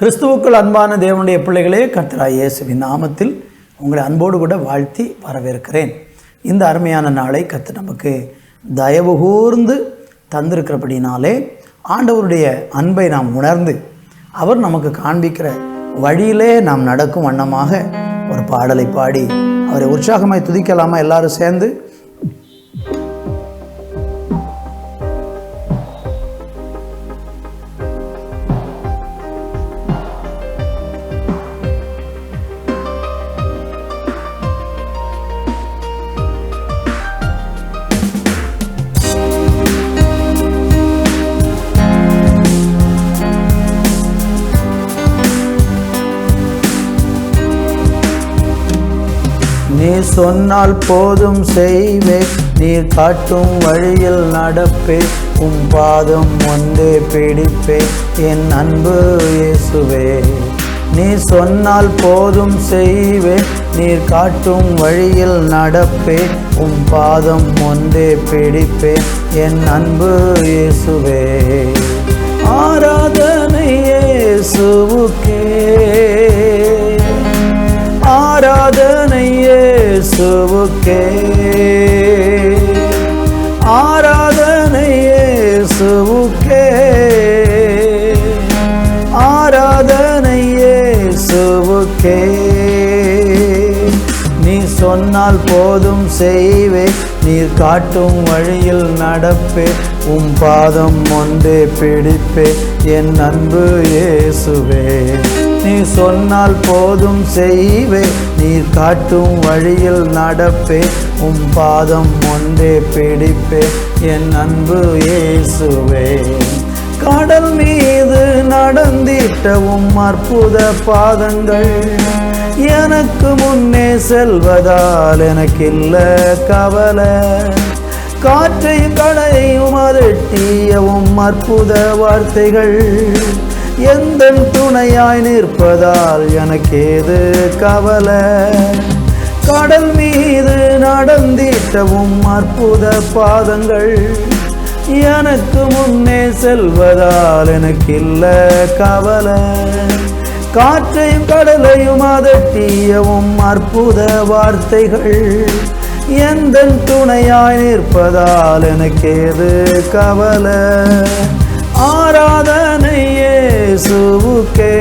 கிறிஸ்துவுக்குள் அன்பான தேவனுடைய பிள்ளைகளே, கர்த்தராகிய இயேசுவின் நாமத்தில் உங்களை அன்போடு கூட வாழ்த்தி வரவேற்கிறேன். இந்த அருமையான நாளை கர்த்தர் நமக்கு தயவு கூர்ந்து தந்திருக்கிறபடினாலே ஆண்டவருடைய அன்பை நாம் உணர்ந்து அவர் நமக்கு காண்பிக்கிற வழியிலே நாம் நடக்கும் வண்ணமாக ஒரு பாடலை பாடி அவரை உற்சாகமாய் துதிக்கலாமா? எல்லாரும் சேர்ந்து நீ சொன்னால் போதும் செய்வேன், நீர் காட்டும் வழியில் நடப்பேன், உம் பாதம் ஒன்றே பிடிப்பேன் என் அன்பு இயேசுவே. நீ சொன்னால் போதும் செய்வேன், நீர் காட்டும் வழியில் நடப்பேன், உம் பாதம் ஒன்றே பிடிப்பேன் என் அன்பு இயேசுவே. ஆராதனை இயேசுவுக்கே, ஆராதனை இயேசுவுக்கே, ஆராதனை இயேசுவுக்கே, ஆராதனை இயேசுவுக்கே. நீ சொன்னால் போதும் செய்வேன், நீர் காட்டும் வழியில் நடப்பேன், உம் பாதம் ஒன்றே பிடிப்பேன் என் அன்பு இயேசுவே. நீ சொன்னால் போதும் செய்வேன், நீர் காட்டும் வழியில் நடப்பேன், உம் பாதம் ஒன்றே பிடிப்பேன் என் அன்பு இயேசுவே. கடல் மீது நடந்திட்ட உம் அற்புத பாதங்கள் எனக்கு முன்னே செல்வதால் எனக்கில்ல கவலை. காற்றையும் கடலையும் அதட்டிய உம் அற்புத வார்த்தைகள் எந்த துணையாய் நிற்பதால் எனக்கேது கவலை. கடல் மீது நடந்திட்டவும் அற்புத பாதங்கள் எனக்கு முன்னே செல்வதால் எனக்கில்ல கவலை. காற்றையும் கடலையும் அதட்டியவும் அற்புத வார்த்தைகள் எந்த துணையாய் நிற்பதால் எனக்கேது கவலை. ஆராதனை இயேசுவுக்கே,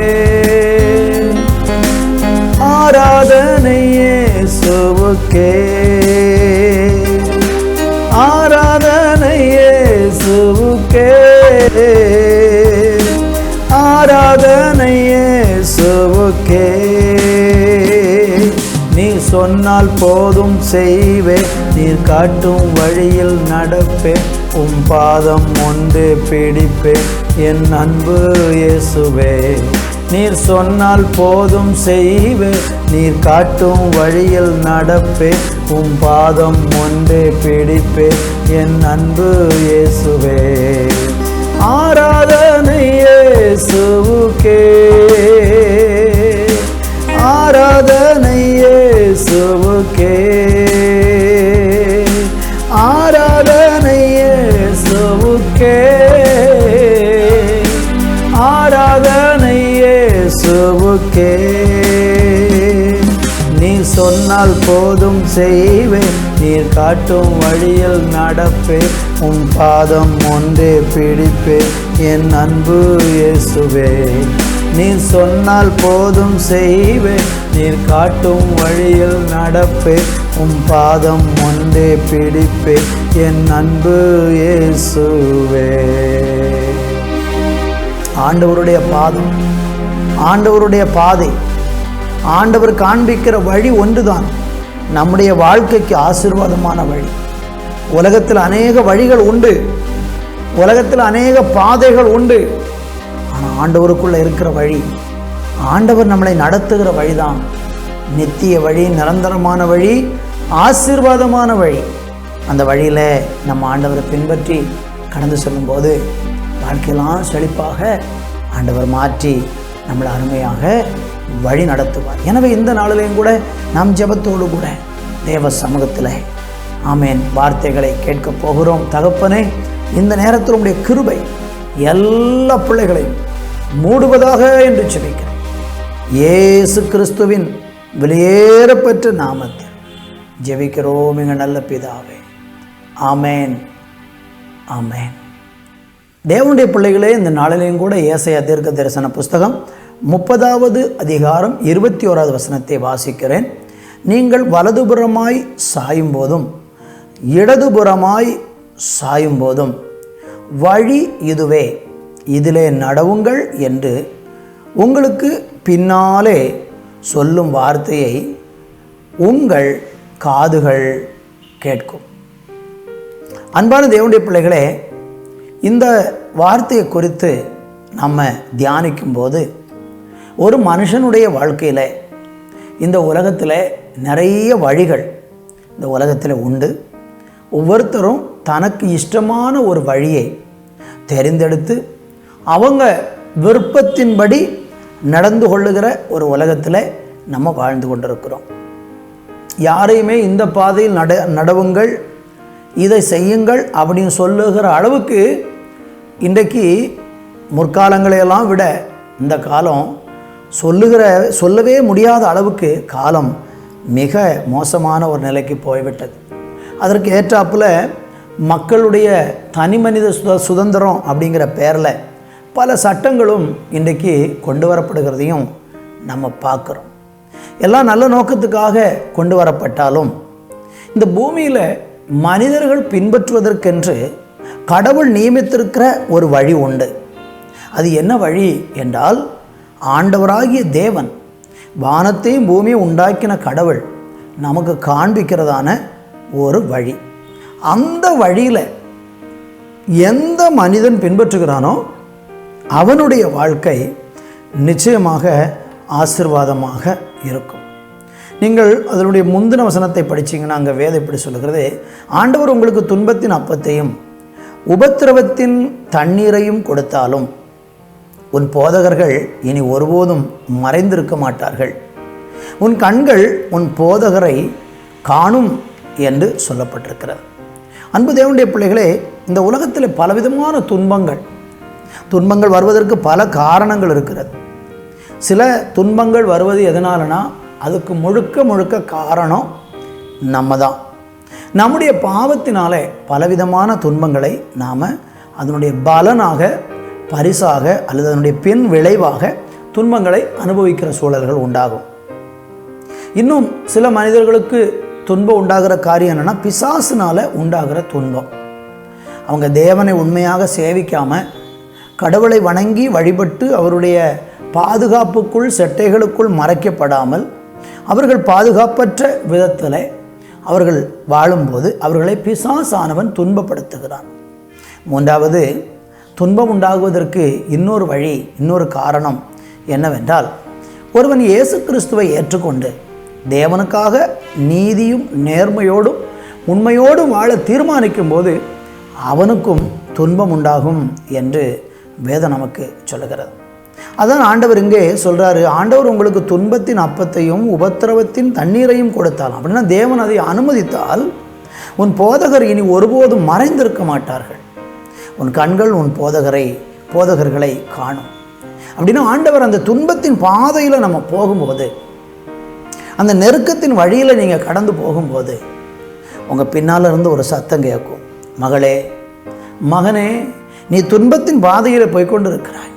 ஆராதனை இயேசுவுக்கே, ஆராதனை இயேசுவுக்கே, ஆராதனை இயேசுவுக்கே. நீ சொன்னால் போதும் செய்வேன், நீர் காட்டும் வழியில் நடப்பேன், உம் பாதம் ஒன்றே பிடிப்பேன் என் அன்பு இயேசுவே. நீர் சொன்னால் போதும் செய்வேன், நீர் காட்டும் வழியில் நடப்பேன், உம் பாதம் ஒன்றே பிடிப்பேன் என் அன்பு இயேசுவே. ஆராதனை இயேசுவுக்கே, ஆராதனை இயேசுவுக்கே, ஆராதனை இயேசுவுக்கே, ஆராதனை இயேசுவுக்கே. நீ சொன்னால் போதும் செய்வேன், நீர் காட்டும் வழியில் நடப்பேன், உம் பாதம் ஒன்றே பிடிப்பேன் என் அன்பு இயேசுவே. நீ சொன்னால் போதும் செய்வேன், நீர் காட்டும் வழியில் நடப்பேன், உம் பாதம் ஒன்றே பிடிப்பேன் என் அன்பு இயேசுவே. ஆண்டவருடைய பாதம், ஆண்டவருடைய பாதை, ஆண்டவர் காண்பிக்கிற வழி ஒன்றுதான் நம்முடைய வாழ்க்கைக்கு ஆசீர்வாதமான வழி. உலகத்தில் அநேக வழிகள் உண்டு, உலகத்தில் அநேக பாதைகள் உண்டு. ஆனால் ஆண்டவருக்குள்ள இருக்கிற வழி, ஆண்டவர் நம்மளை நடத்துகிற வழிதான் நித்திய வழி, நிரந்தரமான வழி, ஆசீர்வாதமான வழி. அந்த வழியில் நம்ம ஆண்டவரை பின்பற்றி கடந்து செல்லும்போது வாழ்க்கையெல்லாம் செழிப்பாக ஆண்டவர் மாற்றி நம்மளை அருமையாக வழி நடத்துவார். எனவே இந்த நாளிலையும் கூட நம் ஜெபத்தோடு கூட தேவ சமூகத்தில் ஆமேன் வார்த்தைகளை கேட்க போகிறோம். தகப்பனே, இந்த நேரத்தில் உடைய கிருபை எல்லா பிள்ளைகளையும் மூடுவதாக என்று ஜெபிக்கிறேன். இயேசு கிறிஸ்துவின் வெளியேறப்பெற்ற நாமத்தில் ஜெபிக்கிறோம் எங்கள் நல்ல பிதாவே. ஆமேன், ஆமேன். தேவனுடைய பிள்ளைகளே, இந்த நாளிலேயும் கூட ஏசாயா தீர்க்க தரிசன புஸ்தகம் 30வது அதிகாரம் 21வது வசனத்தை வாசிக்கிறேன். நீங்கள் வலதுபுறமாய் சாயும் போதும் இடதுபுறமாய் சாயும் போதும் வழி இதுவே, இதிலே நடவுங்கள் என்று உங்களுக்கு பின்னாலே சொல்லும் வார்த்தையை உங்கள் காதுகள் கேட்கும். அன்பான தேவனுடைய பிள்ளைகளே, இந்த வார்த்தையை குறித்து நம்ம தியானிக்கும் போது ஒரு மனுஷனுடைய வாழ்க்கையில் இந்த உலகத்தில் நிறைய வழிகள் இந்த உலகத்தில் உண்டு. ஒவ்வொருத்தரும் தனக்கு இஷ்டமான ஒரு வழியை தெரிந்தெடுத்து அவங்க விருப்பத்தின்படி நடந்து கொள்ளுகிற ஒரு உலகத்தில் நம்ம வாழ்ந்து கொண்டிருக்கிறோம். யாரையுமே இந்த பாதையில் நடவுங்கள், இதை செய்யுங்கள் அப்படின்னு சொல்லுகிற அளவுக்கு இன்றைக்கு முற்காலங்களையெல்லாம் விட இந்த காலம் சொல்லவே முடியாத அளவுக்கு காலம் மிக மோசமான ஒரு நிலைக்கு போய்விட்டது. அதற்கு ஏற்றாப்புல மக்களுடைய தனி மனித சுதந்திரம் அப்படிங்கிற பேரில் பல சட்டங்களும் இன்றைக்கு கொண்டு வரப்படுகிறதையும் நம்ம பார்க்குறோம். எல்லாம் நல்ல நோக்கத்துக்காக கொண்டு வரப்பட்டாலும் இந்த பூமியில் மனிதர்கள் பின்பற்றுவதற்கென்று கடவுள் நியமித்திருக்கிற ஒரு வழி உண்டு. அது என்ன வழி என்றால், ஆண்டவராகிய தேவன் வானத்தையும் பூமியை உண்டாக்கின கடவுள் நமக்கு காண்பிக்கிறதான ஒரு வழி. அந்த வழியில் எந்த மனிதன் பின்பற்றுகிறானோ அவனுடைய வாழ்க்கை நிச்சயமாக ஆசீர்வாதமாக இருக்கும். நீங்கள் அதனுடைய முந்தின வசனத்தை படித்தீங்கன்னா அங்கே வேதம் இப்படி சொல்லுகிறது, ஆண்டவர் உங்களுக்கு துன்பத்தின் அப்பத்தையும் உபத்திரவத்தின் தண்ணீரையும் கொடுத்தாலும் உன் போதகர்கள் இனி ஒருபோதும் மறைந்திருக்க மாட்டார்கள், உன் கண்கள் உன் போதகரை காணும் என்று சொல்லப்பட்டிருக்கிறது. அன்பு தேவனுடைய பிள்ளைகளே, இந்த உலகத்தில் பலவிதமான துன்பங்கள் வருவதற்கு பல காரணங்கள் இருக்கிறது. சில துன்பங்கள் வருவது எதனாலனா அதுக்கு முழுக்க காரணம் நம்ம தான். நம்முடைய பாவத்தினாலே பலவிதமான துன்பங்களை நாம் அதனுடைய பலனாக, பரிசாக அல்லது அதனுடைய பின் விளைவாக துன்பங்களை அனுபவிக்கிற சூழல்கள் உண்டாகும். இன்னும் சில மனிதர்களுக்கு துன்பம் உண்டாகிற காரியம் என்னென்னா, பிசாசினால் உண்டாகிற துன்பம். அவங்க தேவனை உண்மையாக சேவிக்காமல் கடவுளை வணங்கி வழிபட்டு அவருடைய பாதுகாப்புக்குள் செட்டைகளுக்குள் மறைக்கப்படாமல் அவர்கள் பாதுகாப்பற்ற விதத்தில் அவர்கள் வாழும்போது அவர்களை பிசாசானவன் துன்பப்படுத்துகிறான். மூன்றாவது, துன்பம் உண்டாகுவதற்கு இன்னொரு வழி, இன்னொரு காரணம் என்னவென்றால், ஒருவன் இயேசு கிறிஸ்துவை ஏற்றுக்கொண்டு தேவனுக்காக நீதியும் நேர்மையோடும் உண்மையோடும் வாழ தீர்மானிக்கும் போது அவனுக்கும் துன்பம் உண்டாகும் என்று வேதம் நமக்கு சொல்லுகிறது. அதான் ஆண்டவர் இங்கே சொல்கிறாரு, ஆண்டவர் உங்களுக்கு துன்பத்தின் அப்பத்தையும் உபத்திரவத்தின் தண்ணீரையும் கொடுத்தாலும், அப்படின்னா தேவன் அதை அனுமதித்தால் உன் போதகர் இனி ஒருபோதும் மறைந்திருக்க மாட்டார்கள், உன் கண்கள் உன் போதகர்களை காணும். அப்படின்னா ஆண்டவர் அந்த துன்பத்தின் பாதையில் நம்ம போகும்போது, அந்த நெருக்கத்தின் வழியில் நீங்கள் கடந்து போகும்போது உங்கள் பின்னால் இருந்து ஒரு சத்தம் கேட்கும், மகளே மகனே, நீ துன்பத்தின் பாதையில் போய்கொண்டு இருக்கிறாய்,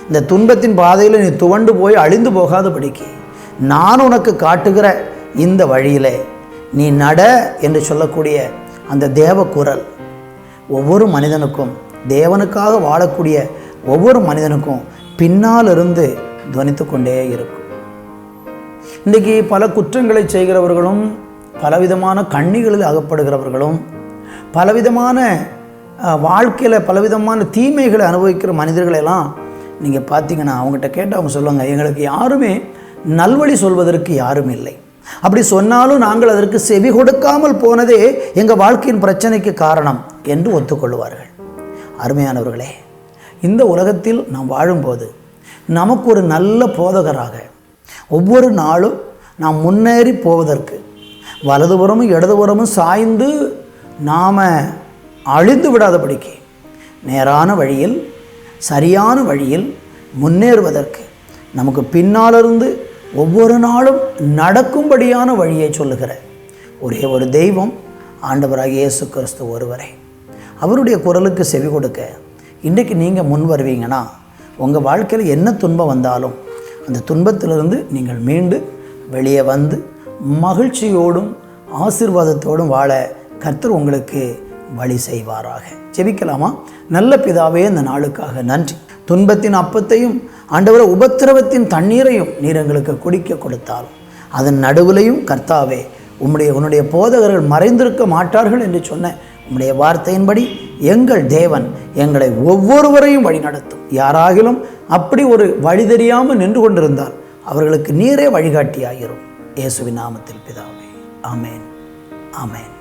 இந்த துன்பத்தின் பாதையில் நீ துவண்டு போய் அழிந்து போகாதபடிக்கு நான் உனக்கு காட்டுகிற இந்த வழியிலே நீ நட என்று சொல்லக்கூடிய அந்த தேவ குரல் ஒவ்வொரு மனிதனுக்கும், தேவனுக்காக வாழக்கூடிய ஒவ்வொரு மனிதனுக்கும் பின்னால் இருந்து துவனித்து கொண்டே இருக்கும். இன்றைக்கி பல குற்றங்களை செய்கிறவர்களும், பலவிதமான கண்ணிகளில் அகப்படுகிறவர்களும், பலவிதமான வாழ்க்கையில் பலவிதமான தீமைகளை அனுபவிக்கிற மனிதர்களெல்லாம் நீங்கள் பார்த்தீங்கன்னா அவங்ககிட்ட கேட்டு அவங்க சொல்லுவாங்க, எங்களுக்கு யாருமே நல்வழி சொல்வதற்கு யாரும் இல்லை, அப்படி சொன்னாலும் நாங்கள் அதற்கு செவி கொடுக்காமல் போனதே எங்கள் வாழ்க்கையின் பிரச்சனைக்கு காரணம் என்று ஒத்துக்கொள்வார்கள். அருமையானவர்களே, இந்த உலகத்தில் நாம் வாழும்போது நமக்கு ஒரு நல்ல போதகராக ஒவ்வொரு நாளும் நாம் முன்னேறி போவதற்கு வலதுபுறமும் இடதுபுறமும் சாய்ந்து நாம் அழிந்து விடாதபடிக்கு நேரான வழியில், சரியான வழியில் முன்னேறுவதற்கு நமக்கு பின்னாலிருந்து ஒவ்வொரு நாளும் நடக்கும்படியான வழியை சொல்லுகிற ஒரே ஒரு தெய்வம் ஆண்டவராகிய இயேசு கிறிஸ்து ஒருவரே. அவருடைய குரலுக்கு செவி கொடுக்க இன்றைக்கு நீங்கள் முன் வருவீங்கன்னா உங்கள் வாழ்க்கையில் என்ன துன்பம் வந்தாலும் அந்த துன்பத்திலிருந்து நீங்கள் மீண்டு வெளியே வந்து மகிழ்ச்சியோடும் ஆசீர்வாதத்தோடும் வாழ கர்த்தர் உங்களுக்கு வழி செய்வாராக. ஜெபிக்கலாமா? நல்ல பிதாவே, இந்த நாளுக்காக நன்றி. துன்பத்தின் அப்பத்தையும் ஆண்டவரை உபத்திரவத்தின் தண்ணீரையும் நீர் எங்களுக்கு குடிக்க கொடுத்தாலும் அதன் நடுவிலையும் கர்த்தாவே உன்னுடைய போதகர்கள் மறைந்திருக்க மாட்டார்கள் என்று சொன்ன உம்முடைய வார்த்தையின்படி எங்கள் தேவன் எங்களை ஒவ்வொருவரையும் வழி நடத்தும். யாராகிலும் அப்படி ஒரு வழி தெரியாமல் நின்று கொண்டிருந்தால் அவர்களுக்கு நீரே வழிகாட்டியாயிரும். இயேசுவின் நாமத்தில் பிதாவே, ஆமேன், ஆமேன்.